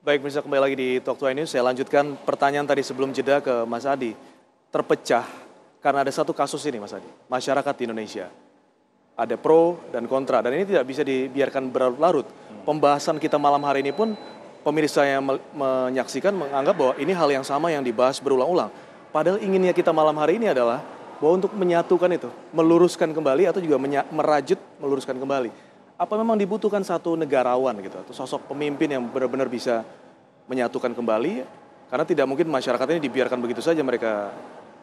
Baik, bisa kembali lagi di Talk to News. Saya lanjutkan pertanyaan tadi sebelum jeda ke Mas Adi. Terpecah karena ada satu kasus ini, Mas Adi. Masyarakat di Indonesia. Ada pro dan kontra, dan ini tidak bisa dibiarkan berlarut-larut. Pembahasan kita malam hari ini pun, pemirsa yang menyaksikan menganggap bahwa ini hal yang sama yang dibahas berulang-ulang. Padahal inginnya kita malam hari ini adalah bahwa untuk menyatukan itu, meluruskan kembali atau juga merajut, meluruskan kembali. Apa memang dibutuhkan satu negarawan gitu, atau sosok pemimpin yang benar-benar bisa menyatukan kembali? Karena tidak mungkin masyarakat ini dibiarkan begitu saja, mereka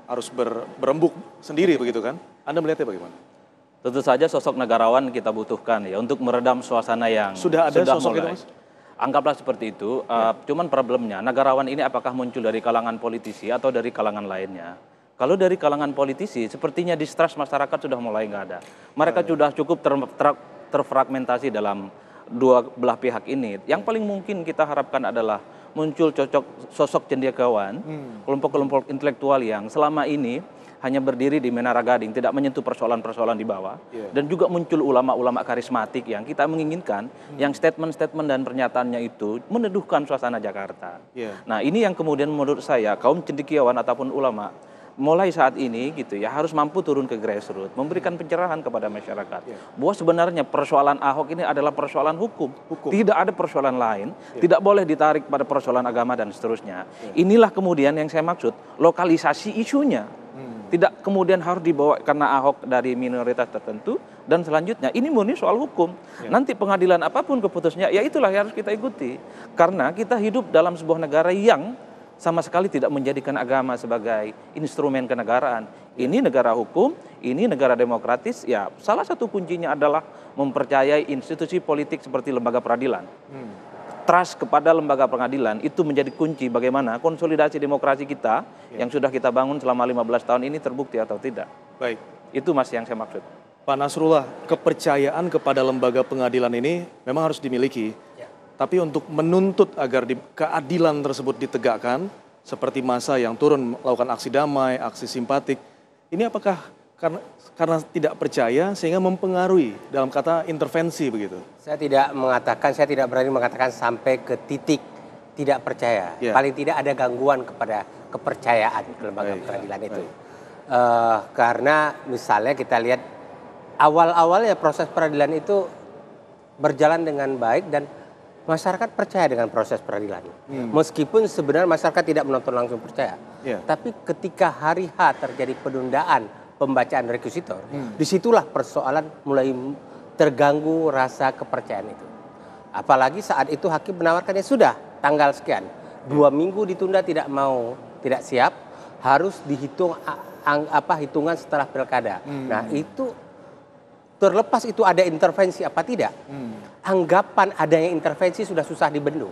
harus berembuk sendiri begitu kan? Anda melihatnya bagaimana? Tentu saja sosok negarawan kita butuhkan ya untuk meredam suasana yang Sudah ada sosok mulai. itu, Mas? Anggaplah seperti itu. Cuman problemnya negarawan ini apakah muncul dari kalangan politisi atau dari kalangan lainnya? Kalau dari kalangan politisi, sepertinya distrust masyarakat sudah mulai nggak ada. Mereka sudah cukup terfragmentasi dalam dua belah pihak ini. Yang paling mungkin kita harapkan adalah muncul sosok cendekiawan, kelompok-kelompok intelektual yang selama ini hanya berdiri di Menara Gading, tidak menyentuh persoalan-persoalan di bawah. Dan juga muncul ulama-ulama karismatik yang kita menginginkan, yang statement-statement dan pernyataannya itu meneduhkan suasana Jakarta. Nah, ini yang kemudian menurut saya kaum cendekiawan ataupun ulama mulai saat ini gitu ya harus mampu turun ke grassroots, memberikan pencerahan kepada masyarakat bahwa sebenarnya persoalan Ahok ini adalah persoalan hukum. Tidak ada persoalan lain, tidak boleh ditarik pada persoalan agama dan seterusnya. Inilah kemudian yang saya maksud, lokalisasi isunya. Tidak kemudian harus dibawa karena Ahok dari minoritas tertentu, dan selanjutnya ini murni soal hukum. Nanti pengadilan apapun keputusannya, ya itulah yang harus kita ikuti. Karena kita hidup dalam sebuah negara yang sama sekali tidak menjadikan agama sebagai instrumen kenegaraan. Ini negara hukum, ini negara demokratis, ya salah satu kuncinya adalah mempercayai institusi politik seperti lembaga peradilan. Trust kepada lembaga pengadilan itu menjadi kunci bagaimana konsolidasi demokrasi kita yang sudah kita bangun selama 15 tahun ini terbukti atau tidak. Baik. Itu Mas yang saya maksud. Pak Nasrullah, kepercayaan kepada lembaga pengadilan ini memang harus dimiliki. Tapi untuk menuntut agar keadilan tersebut ditegakkan, seperti massa yang turun melakukan aksi damai, aksi simpatik, ini apakah karena tidak percaya sehingga mempengaruhi dalam kata intervensi begitu? Saya tidak berani mengatakan sampai ke titik tidak percaya. Paling tidak ada gangguan kepada kepercayaan ke lembaga peradilan itu. Karena misalnya kita lihat awal-awalnya proses peradilan itu berjalan dengan baik dan masyarakat percaya dengan proses peradilan. Meskipun sebenarnya masyarakat tidak menonton langsung percaya. Tapi ketika hari H terjadi penundaan pembacaan rekusitor, disitulah persoalan mulai terganggu rasa kepercayaan itu. Apalagi saat itu hakim menawarkannya sudah tanggal sekian. 2 minggu ditunda tidak siap, harus dihitung hitungan setelah pilkada. Nah itu terlepas itu ada intervensi apa tidak, anggapan adanya intervensi sudah susah dibendung.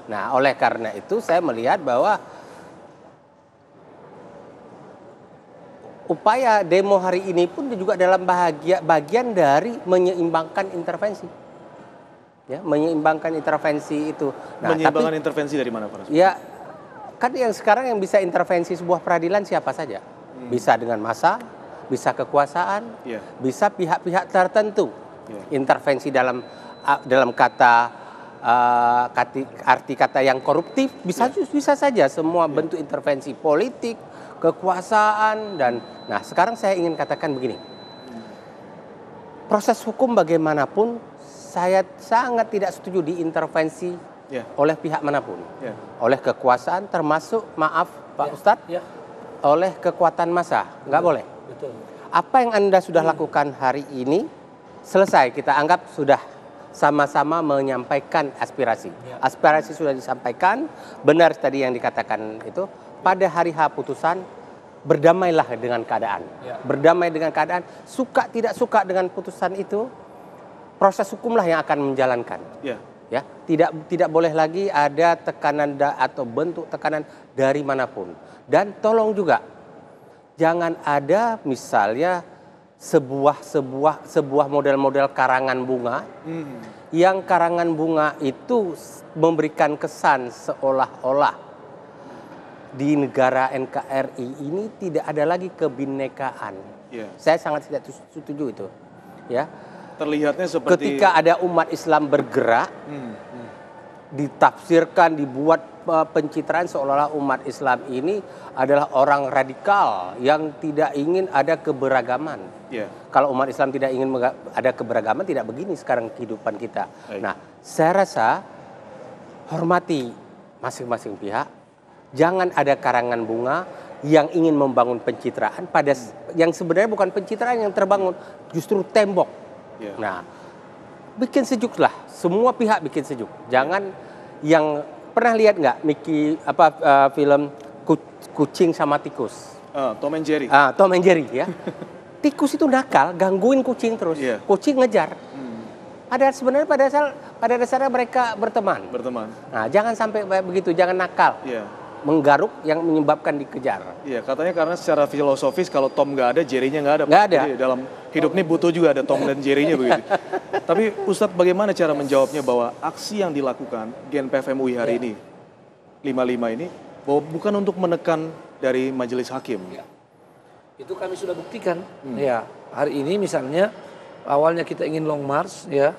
Nah, oleh karena itu saya melihat bahwa upaya demo hari ini pun juga dalam bagian dari menyeimbangkan intervensi. Ya, menyeimbangkan intervensi itu. Nah, menyeimbangkan intervensi dari mana, Pak? Ya, kan yang sekarang yang bisa intervensi sebuah peradilan siapa saja. Bisa dengan massa, bisa kekuasaan, bisa pihak-pihak tertentu. Intervensi dalam arti kata yang koruptif bisa saja semua bentuk intervensi politik, kekuasaan dan sekarang saya ingin katakan begini. Proses hukum bagaimanapun saya sangat tidak setuju diintervensi oleh pihak manapun. Oleh kekuasaan termasuk Pak Ustadz, oleh kekuatan massa, nggak boleh. Apa yang Anda sudah lakukan hari ini selesai, kita anggap sudah sama-sama menyampaikan aspirasi. Aspirasi sudah disampaikan, benar tadi yang dikatakan itu, pada hari H putusan berdamailah dengan keadaan. Berdamai dengan keadaan, suka tidak suka dengan putusan itu, proses hukumlah yang akan menjalankan. Ya, tidak boleh lagi ada tekanan atau bentuk tekanan dari manapun. Dan tolong juga jangan ada misalnya sebuah model-model karangan bunga yang karangan bunga itu memberikan kesan seolah-olah di negara NKRI ini tidak ada lagi kebinekaan. Saya sangat tidak setuju itu. Ya. Terlihatnya seperti ketika ada umat Islam bergerak ditafsirkan, dibuat pencitraan seolah-olah umat Islam ini adalah orang radikal yang tidak ingin ada keberagaman. Kalau umat Islam tidak ingin ada keberagaman, tidak begini sekarang kehidupan kita. Nah, saya rasa hormati masing-masing pihak. Jangan ada karangan bunga yang ingin membangun pencitraan pada yang sebenarnya bukan pencitraan yang terbangun, justru tembok. Nah, bikin sejuk lah. Semua pihak bikin sejuk. Jangan yang pernah lihat nggak film kucing sama tikus? Tom and Jerry. Tom and Jerry ya. Tikus itu nakal, gangguin kucing terus. Kucing ngejar. Sebenarnya pada dasarnya mereka berteman. Nah, jangan sampai begitu, jangan nakal. Menggaruk yang menyebabkan dikejar. Iya, katanya karena secara filosofis kalau Tom nggak ada, Jerry-nya nggak ada. Nggak ada. Jadi dalam hidup ini butuh juga ada Tom dan Jerry-nya begitu. Tapi Ustadz, bagaimana cara menjawabnya bahwa aksi yang dilakukan GNPF MUI hari ini, 55 ini, bahwa bukan untuk menekan dari majelis hakim? Itu kami sudah buktikan. Ya, hari ini misalnya awalnya kita ingin long march, ya,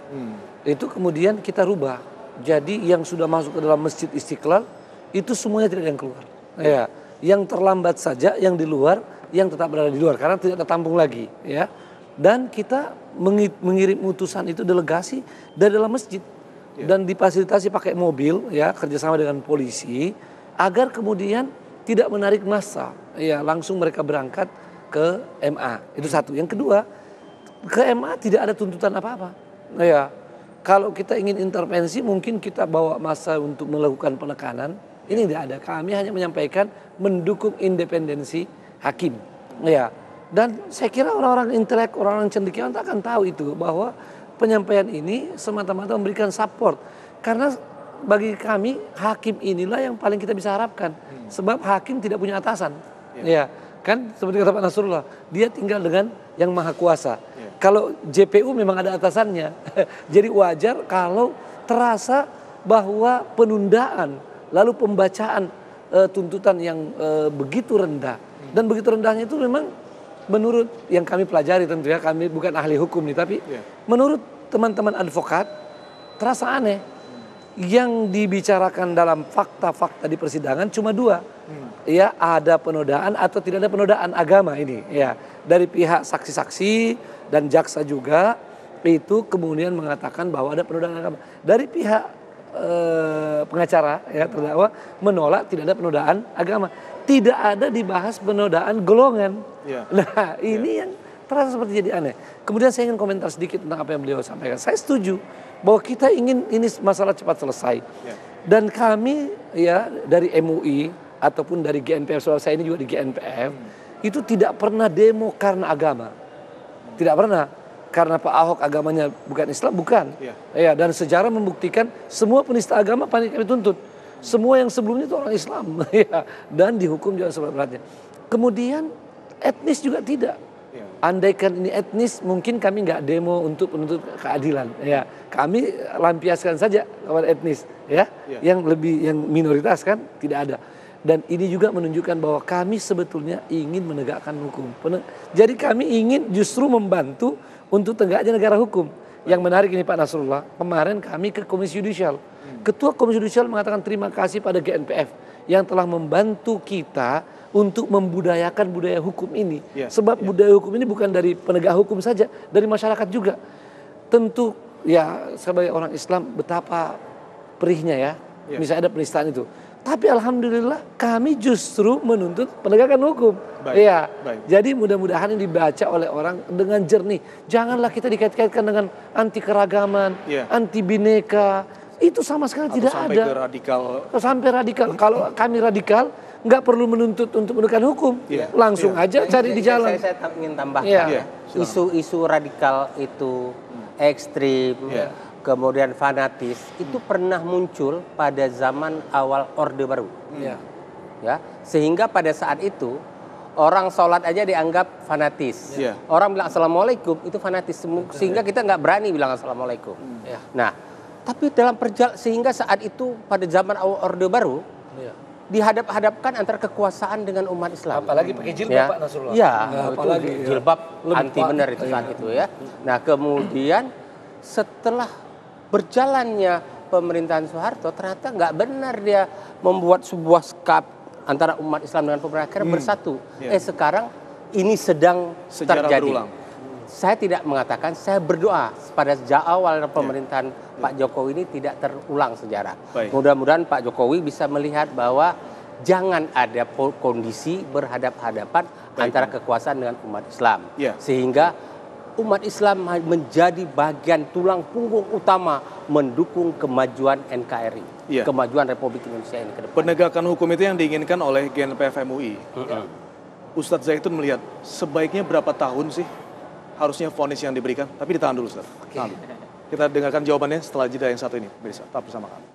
itu kemudian kita rubah. Jadi yang sudah masuk ke dalam Masjid Istiqlal itu semuanya tidak ada yang keluar. Ya, yang terlambat saja, yang di luar, yang tetap berada di luar karena tidak tertampung lagi, ya. Dan kita mengirim utusan itu delegasi dari dalam masjid dan difasilitasi pakai mobil, ya, kerjasama dengan polisi agar kemudian tidak menarik massa, ya, langsung mereka berangkat ke MA. Itu satu. Yang kedua, ke MA tidak ada tuntutan apa-apa. Ya, kalau kita ingin intervensi mungkin kita bawa massa untuk melakukan penekanan. Ini tidak ada. Kami hanya menyampaikan mendukung independensi hakim. Ya. Dan saya kira orang-orang intelek, orang-orang cendekiawan akan tahu itu bahwa penyampaian ini semata-mata memberikan support. Karena bagi kami hakim inilah yang paling kita bisa harapkan. Sebab hakim tidak punya atasan. Ya. Kan seperti kata Pak Nasrullah, dia tinggal dengan yang maha kuasa. Kalau JPU memang ada atasannya. Jadi wajar kalau terasa bahwa penundaan lalu pembacaan tuntutan yang begitu rendah. Dan begitu rendahnya itu memang menurut yang kami pelajari, tentunya kami bukan ahli hukum nih, tapi menurut teman-teman advokat terasa aneh. Yang dibicarakan dalam fakta-fakta di persidangan cuma dua. Ya, ada penodaan atau tidak ada penodaan agama ini. Ya, dari pihak saksi-saksi dan jaksa juga itu kemudian mengatakan bahwa ada penodaan agama. Dari pihak pengacara, ya, terdakwa menolak tidak ada penodaan agama. Tidak ada dibahas penodaan golongan. Nah, ini yang terasa seperti jadi aneh. Kemudian saya ingin komentar sedikit tentang apa yang beliau sampaikan. Saya setuju bahwa kita ingin ini masalah cepat selesai. Dan kami, ya, dari MUI ataupun dari GNPF, soal saya ini juga di GNPF, itu tidak pernah demo karena agama. Tidak pernah. Karena Pak Ahok agamanya bukan Islam, bukan. Ya, dan sejarah membuktikan semua penista agama paling kami tuntut. Semua yang sebelumnya itu orang Islam. Ya, dan dihukum juga seberat-beratnya. Kemudian etnis juga tidak. Andaikan ini etnis, mungkin kami nggak demo untuk menuntut keadilan. Ya, kami lampiaskan saja lawan etnis. Ya, yang minoritas kan tidak ada. Dan ini juga menunjukkan bahwa kami sebetulnya ingin menegakkan hukum. Jadi kami ingin justru membantu untuk tegaknya negara hukum. Yang menarik ini Pak Nasrullah, kemarin kami ke Komisi Yudisial. Ketua Komisi Yudisial mengatakan terima kasih pada GNPF yang telah membantu kita untuk membudayakan budaya hukum ini. Sebab budaya hukum ini bukan dari penegak hukum saja, dari masyarakat juga. Tentu ya sebagai orang Islam betapa perihnya ya, misalnya ada penistaan itu. Tapi alhamdulillah kami justru menuntut penegakan hukum. Iya. Jadi mudah-mudahan ini dibaca oleh orang dengan jernih. Janganlah kita dikait-kaitkan dengan anti keragaman, anti bineka. Itu sama sekali tidak sampai ada. Ke radikal. Sampai radikal. Kalau kami radikal, nggak perlu menuntut untuk menekan hukum. Langsung aja cari di jalan. Saya ingin tambahkan. Isu-isu radikal itu ekstrim. Kemudian fanatis itu pernah muncul pada zaman awal Orde Baru. Ya, sehingga pada saat itu orang sholat aja dianggap fanatis. Orang bilang assalamualaikum itu fanatis, sehingga kita nggak berani bilang assalamualaikum. Nah, tapi dalam sehingga saat itu pada zaman awal Orde Baru dihadap-hadapkan antara kekuasaan dengan umat Islam. Apalagi pakai jilbab Pak Nasrullah. Iya, apalagi jilbab anti benar itu saat itu ya. Nah, kemudian setelah berjalannya pemerintahan Soeharto ternyata nggak benar dia membuat sebuah skap antara umat Islam dengan pemerintah akhirnya bersatu. Sekarang ini sedang Sejarah terjadi. berulang. Saya tidak mengatakan, saya berdoa pada sejak awal pemerintahan Pak Jokowi ini tidak terulang sejarah. Mudah-mudahan Pak Jokowi bisa melihat bahwa jangan ada kondisi berhadap-hadapan antara kekuasaan dengan umat Islam. Sehingga umat Islam menjadi bagian tulang punggung utama mendukung kemajuan NKRI, kemajuan Republik Indonesia ini ke depan. Penegakan hukum itu yang diinginkan oleh GNPF MUI. Ustadz Zaitun melihat sebaiknya berapa tahun sih harusnya vonis yang diberikan? Tapi ditahan dulu, Ustadz. Kita dengarkan jawabannya setelah jeda yang satu ini. Bisa tetap bersama kami.